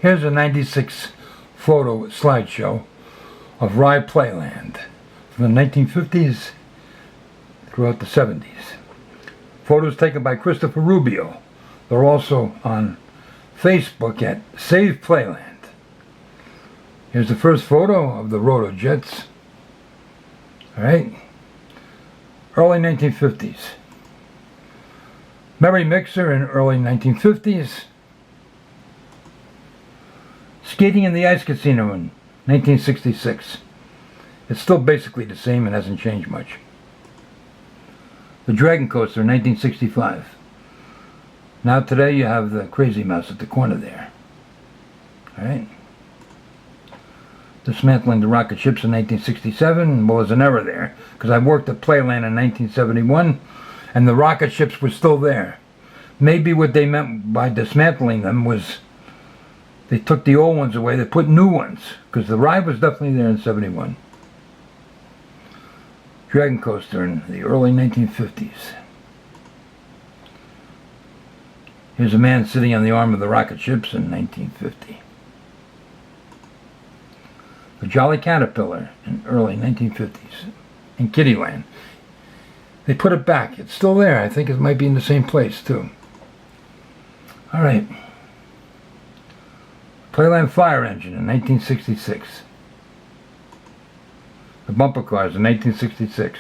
Here's a 96 photo slideshow of Rye Playland from the 1950s throughout the 70s. Photos taken by Christopher Rubio. They're also on Facebook at Save Playland. Here's the first photo of the Roto Jets. Alright. Early 1950s. Merry Mixer in early 1950s. Skating in the Ice Casino in 1966. It's still basically the same and hasn't changed much. The Dragon Coaster in 1965. Now today you have the Crazy Mouse at the corner there. Alright. Dismantling the rocket ships in 1967. Well, there's an error there, because I worked at Playland in 1971 and the rocket ships were still there. Maybe what they meant by dismantling them was they took the old ones away, they put new ones, because the ride was definitely there in 71. Dragon Coaster in the early 1950s. Here's a man sitting on the arm of the rocket ships in 1950. The Jolly Caterpillar in early 1950s. In Kiddieland. They put it back. It's still there. I think it might be in the same place too. Alright. Playland Fire Engine in 1966. The Bumper Cars in 1966.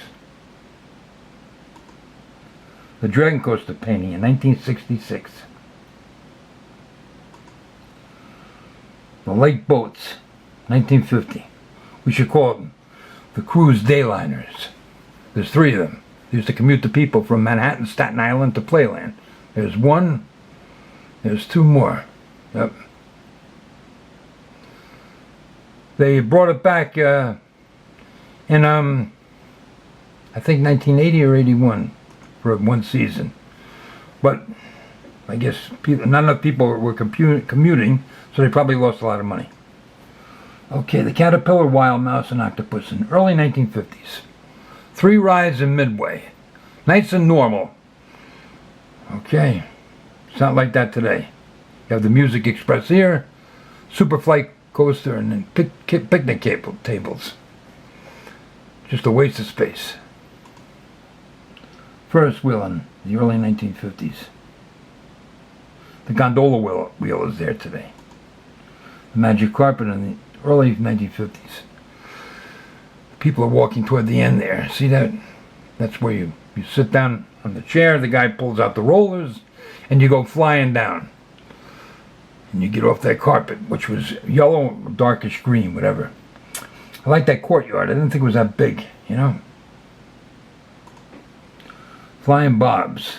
The Dragon Coaster painting in 1966. The Lake Boats, 1950. We should call them the Cruise Dayliners. There's 3 of them. They used to commute the people from Manhattan, Staten Island to Playland. There's 1. There's 2 more. Yep. They brought it back in I think 1980 or 81 for 1 season. But I guess not enough people were commuting, so they probably lost a lot of money. Okay, the Caterpillar, Wild Mouse, and Octopus in early 1950s. 3 rides in Midway. Nice and normal. Okay, it's not like that today. You have the Music Express here, Superflight Coaster, and then picnic tables. Just a waste of space. Ferris wheel in the early 1950s. The gondola wheel is there today. The magic carpet in the early 1950s. People are walking toward the end there. See that? That's where you sit down on the chair, the guy pulls out the rollers, and you go flying down. And you get off that carpet, which was yellow, darkish green, whatever. I like that courtyard. I didn't think it was that big, you know. Flying Bobs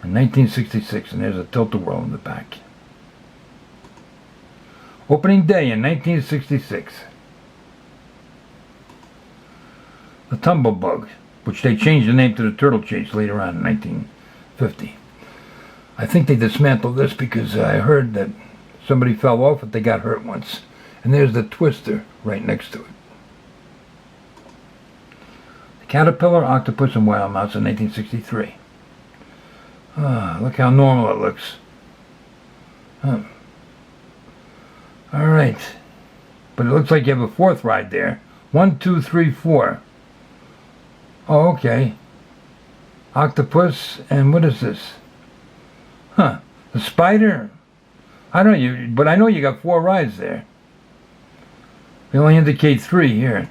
in 1966, and there's a tilt-a-whirl in the back. Opening day in 1966. The Tumblebug, which they changed the name to the Turtle Chase later on in 1950. I think they dismantled this because I heard that somebody fell off it, they got hurt once. And there's the Twister right next to it. The Caterpillar, Octopus, and Wild Mouse in 1963. Ah, look how normal it looks. Huh. Alright. But it looks like you have a 4th ride there. 1, 2, 3, 4. Oh, okay. Octopus, and what is this? Huh. The Spider? I don't know, but I know you got 4 rides there. They only indicate 3 here.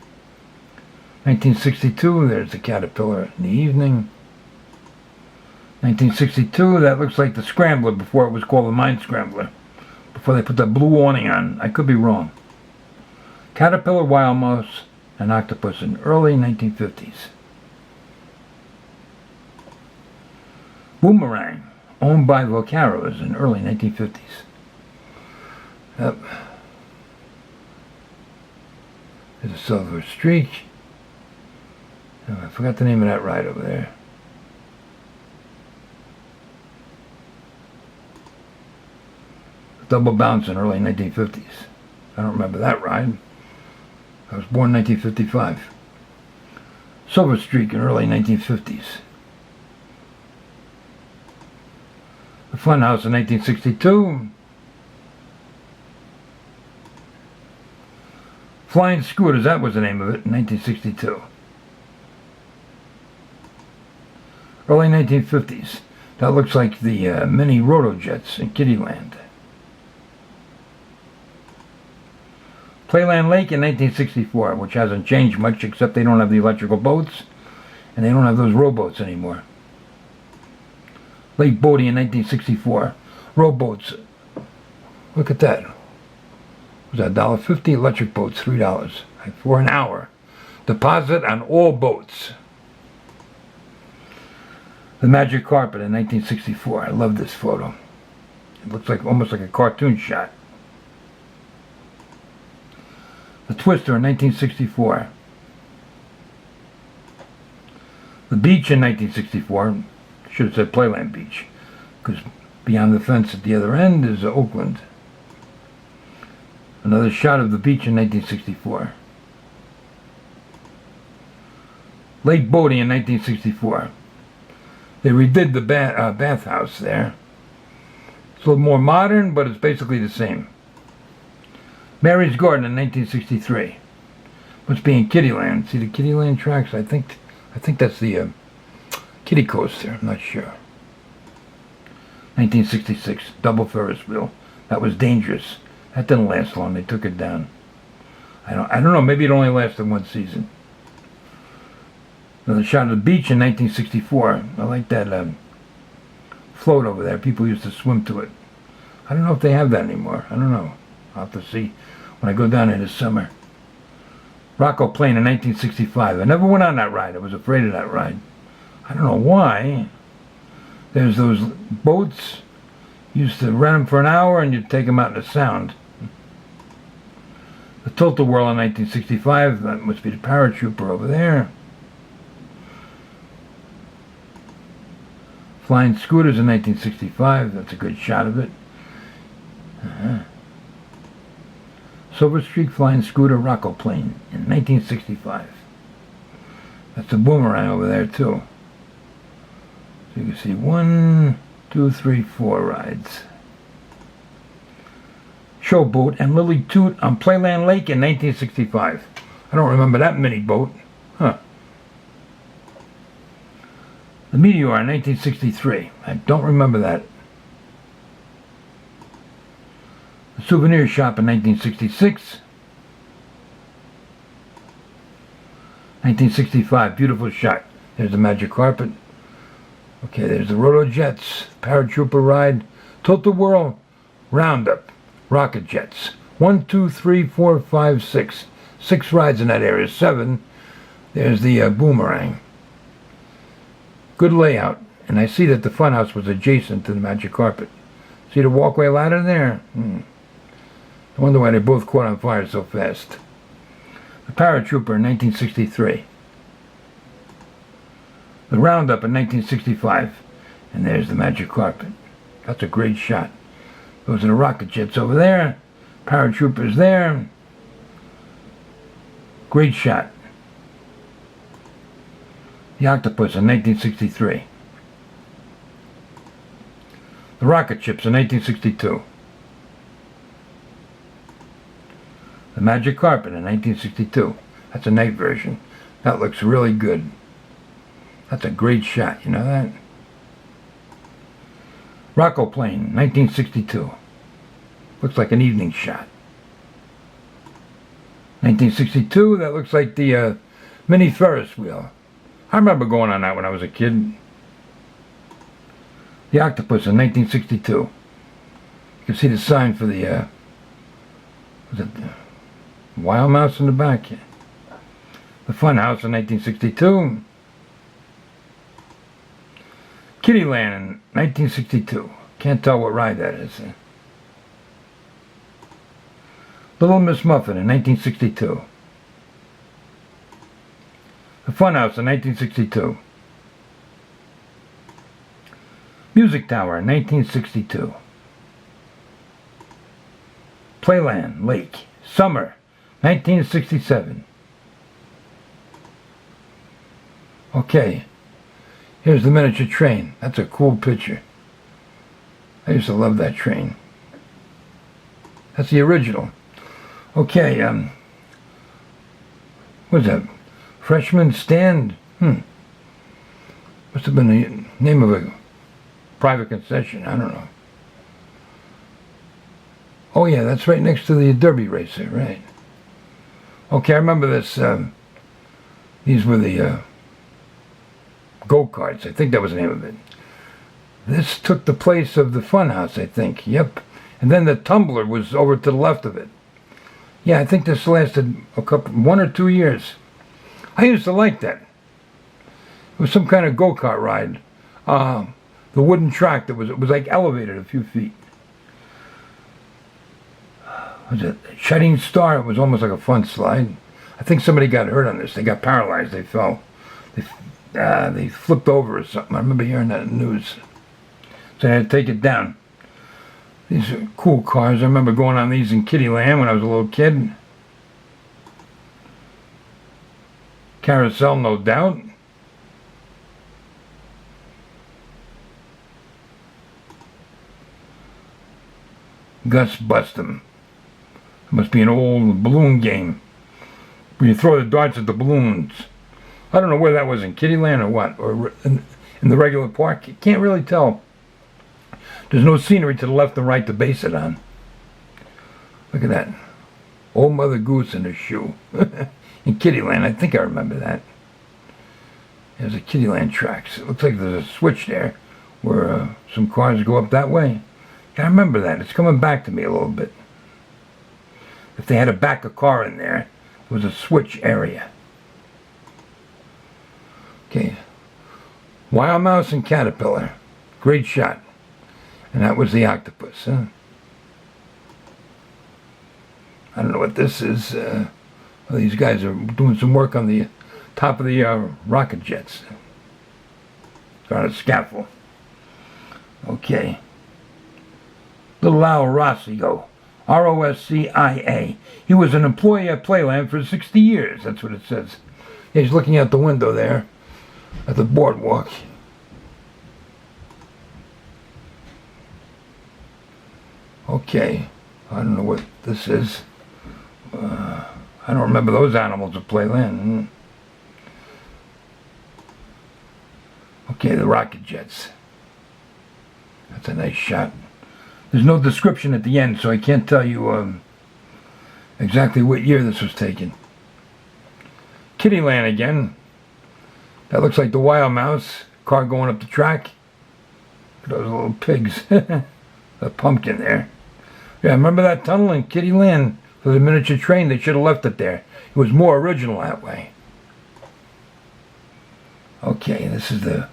1962, there's the Caterpillar in the evening. 1962, that looks like the Scrambler before it was called the Mine Scrambler. Before they put that blue awning on. I could be wrong. Caterpillar, Wild Mouse, and Octopus in early 1950s. Boomerang, owned by Volcaros in early 1950s. Yep. There's a Silver Streak. Oh, I forgot the name of that ride over there. Double Bounce in early 1950s. I don't remember that ride. I was born in 1955. Silver Streak in early 1950s. The Funhouse in 1962. Flying Scooters, that was the name of it, in 1962. Early 1950s. That looks like the mini roto-jets in Kiddieland. Playland Lake in 1964, which hasn't changed much except they don't have the electrical boats and they don't have those rowboats anymore. Lake Bodie in 1964. Rowboats. Look at that. Was that $1.50? Electric boats, $3 for an hour. Deposit on all boats. The Magic Carpet in 1964. I love this photo. It looks like almost like a cartoon shot. The Twister in 1964. The Beach in 1964. Should have said Playland Beach, because beyond the fence at the other end is Oakland. Another shot of the beach in 1964. Lake Bodie in 1964. They redid the bathhouse there. It's a little more modern, but it's basically the same. Mary's Garden in 1963. Must be in Kiddieland. See the Kiddieland tracks? I think that's the kiddie coaster. I'm not sure. 1966. Double Ferris wheel. That was dangerous. That didn't last long. They took it down. I don't know. Maybe it only lasted one season. Another shot of the beach in 1964. I like that float over there. People used to swim to it. I don't know if they have that anymore. I don't know. I'll have to see when I go down there this summer. Rocco Plane in 1965. I never went on that ride. I was afraid of that ride. I don't know why. There's those boats. Used to rent them for an hour and you'd take them out in the Sound. The Tilt-A-Whirl in 1965. That must be the paratrooper over there. Flying Scooters in 1965. That's a good shot of it. Silver Streak Flying Scooter Rocco Plane in 1965. That's a boomerang over there too. So you can see 1, 2, 3, 4 rides. Showboat and Lily Toot on Playland Lake in 1965. I don't remember that mini boat. Huh. The Meteor in 1963. I don't remember that. The Souvenir Shop in 1966. 1965. Beautiful shot. There's the Magic Carpet. Okay, there's the Roto Jets, Paratrooper Ride, Tilt-A-Whirl, Roundup, Rocket Jets. 1, 2, 3, 4, 5, 6. 6 rides in that area. 7. There's the boomerang. Good layout. And I see that the funhouse was adjacent to the Magic Carpet. See the walkway ladder there? I wonder why they both caught on fire so fast. The Paratrooper in 1963. The Roundup in 1965. And there's the Magic Carpet. That's a great shot. Those are the rocket jets over there. Paratroopers there. Great shot. The Octopus in 1963. The Rocket Ships in 1962. The Magic Carpet in 1962. That's a night version. That looks really good. That's a great shot, you know that? Rocco Plane, 1962. Looks like an evening shot. 1962, that looks like the mini Ferris wheel. I remember going on that when I was a kid. The Octopus in 1962. You can see the sign for the, was it the Wild Mouse in the back? The Funhouse in 1962. Kiddieland in 1962. Can't tell what ride that is. Little Miss Muffin in 1962. The Funhouse in 1962. Music Tower in 1962. Playland Lake. Summer 1967. Okay. Here's the miniature train. That's a cool picture. I used to love that train. That's the original. Okay, What's that? Freshman stand? Must have been the name of a private concession. I don't know. Oh yeah, that's right next to the Derby racer, right? Okay, I remember this. These were the go-karts. I think that was the name of it. This took the place of the funhouse, I think. Yep. And then the tumbler was over to the left of it. Yeah, I think this lasted 1 or 2 years. I used to like that. It was some kind of go-kart ride. The wooden track it was like elevated a few feet. Was it Shining Star? It was almost like a fun slide. I think somebody got hurt on this. They got paralyzed. They fell. They flipped over or something. I remember hearing that in the news. So they had to take it down. These are cool cars. I remember going on these in Kiddie Land when I was a little kid. Carousel, no doubt. Gus Bustum. It must be an old balloon game where you throw the darts at the balloons. I don't know where that was, in Kiddie Land or what, or in the regular park. You can't really tell. There's no scenery to the left and right to base it on. Look at that. Old Mother Goose in her shoe. In Kiddie Land, I think I remember that. There's a Kiddie Land tracks. It looks like there's a switch there where some cars go up that way. I remember that. It's coming back to me a little bit. If they had to back a car in there, it was a switch area. Okay. Wild Mouse and Caterpillar. Great shot. And that was the octopus, huh? I don't know what this is. Well, these guys are doing some work on the top of the rocket jets. They're on a scaffold. Okay. Little Al Rossio. R-O-S-C-I-A. He was an employee at Playland for 60 years. That's what it says. He's looking out the window there at the boardwalk. Okay. I don't know what this is. I don't remember those animals at Playland. Okay, the rocket jets. That's a nice shot. There's no description at the end, so I can't tell you exactly what year this was taken. Kiddie Land again. That looks like the Wild Mouse. Car going up the track. Look at those little pigs. The pumpkin there. Yeah, remember that tunnel in Kiddie Land for the miniature train? They should have left it there. It was more original that way. Okay, this is the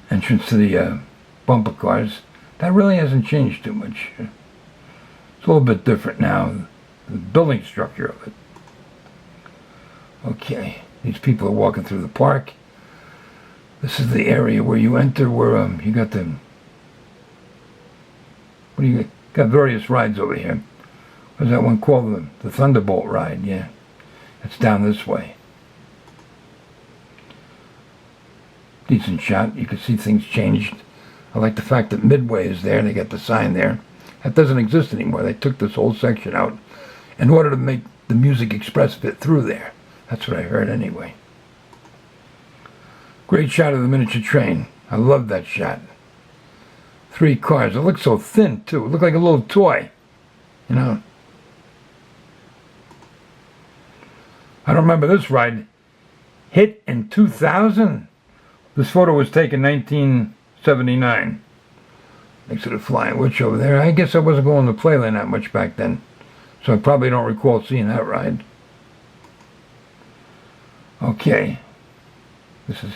entrance to the bumper cars. That really hasn't changed too much. It's a little bit different now, the building structure of it. Okay, these people are walking through the park. This is the area where you enter, where you got the... What do you got? Various rides over here. What's that one called? The Thunderbolt ride, yeah. It's down this way. Decent shot. You can see things changed. I like the fact that Midway is there. They got the sign there. That doesn't exist anymore. They took this whole section out in order to make the Music Express fit through there. That's what I heard anyway. Great shot of the miniature train. I love that shot. 3 cars. It looks so thin, too. It looked like a little toy. You know. I don't remember this ride. Hit in 2000? This photo was taken 1979. Next to the Flying Witch over there. I guess I wasn't going to Playland that much back then. So I probably don't recall seeing that ride. Okay. This is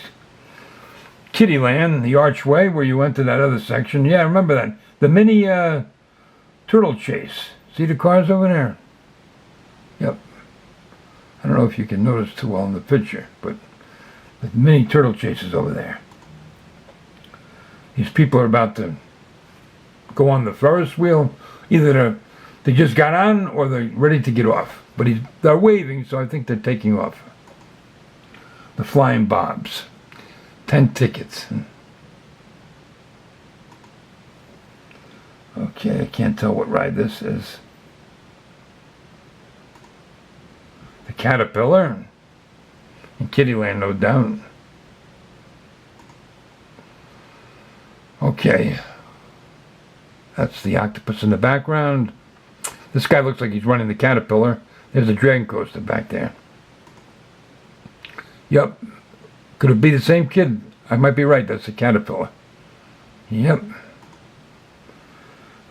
Kiddie Land, the archway where you went to that other section. Yeah, I remember that. The mini turtle chase. See the cars over there? Yep. I don't know if you can notice too well in the picture, but the mini turtle chase is over there. These people are about to go on the Ferris wheel. Either they just got on or they're ready to get off. But they're waving, so I think they're taking off. The Flying Bobs. 10 tickets. Okay, I can't tell what ride this is. The caterpillar. In Kiddie Land, no doubt. Okay. That's the octopus in the background. This guy looks like he's running the caterpillar. There's a dragon coaster back there. Yep. Could it be the same kid? I might be right. That's a caterpillar. Yep.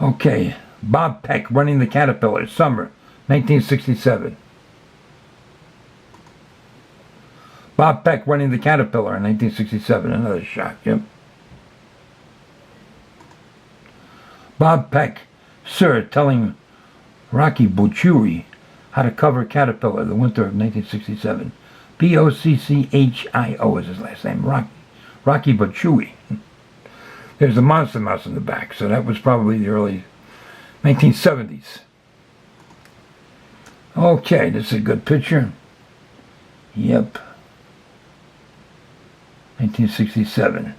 Okay. Bob Peck running the caterpillar. Summer, 1967. Bob Peck running the caterpillar in 1967. Another shot. Yep. Bob Peck, sir, telling Rocky Bocciuri how to cover Caterpillar the winter of 1967. Bocchio is his last name. Rocky Bocciuri. There's the Monster Mouse in the back, so that was probably the early 1970s. Okay, this is a good picture. Yep. 1967.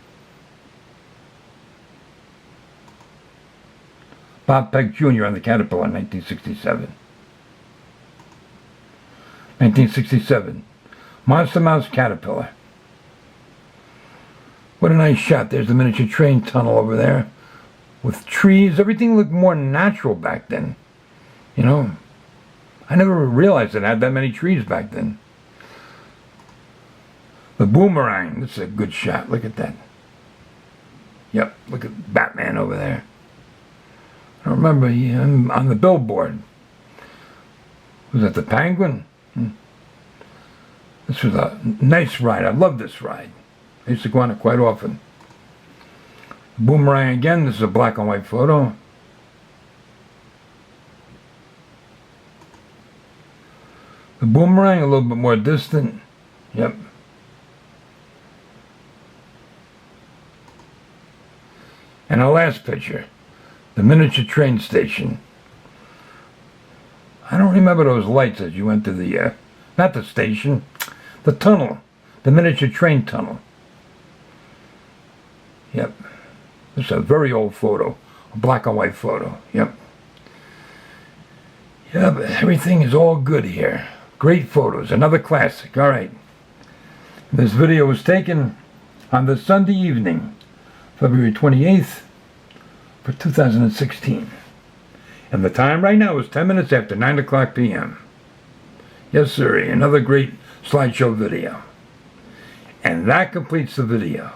Bob Peck Jr. on the Caterpillar in 1967. 1967. Monster Mouse Caterpillar. What a nice shot. There's the miniature train tunnel over there. With trees. Everything looked more natural back then. You know. I never realized it had that many trees back then. The boomerang. This is a good shot. Look at that. Yep. Look at Batman over there. I remember him on the billboard. Was that the Penguin? This was a nice ride. I love this ride. I used to go on it quite often. Boomerang again. This is a black and white photo. The boomerang a little bit more distant. Yep. And our last picture. The miniature train station. I don't remember those lights as you went to the, not the station, the tunnel, the miniature train tunnel. Yep. This is a very old photo, a black and white photo. Yep. Yeah, but everything is all good here. Great photos, another classic. All right. This video was taken on the Sunday evening, February 28th, for 2016. And the time right now is 10 minutes after 9 o'clock p.m. Yes, sir, another great slideshow video. And that completes the video.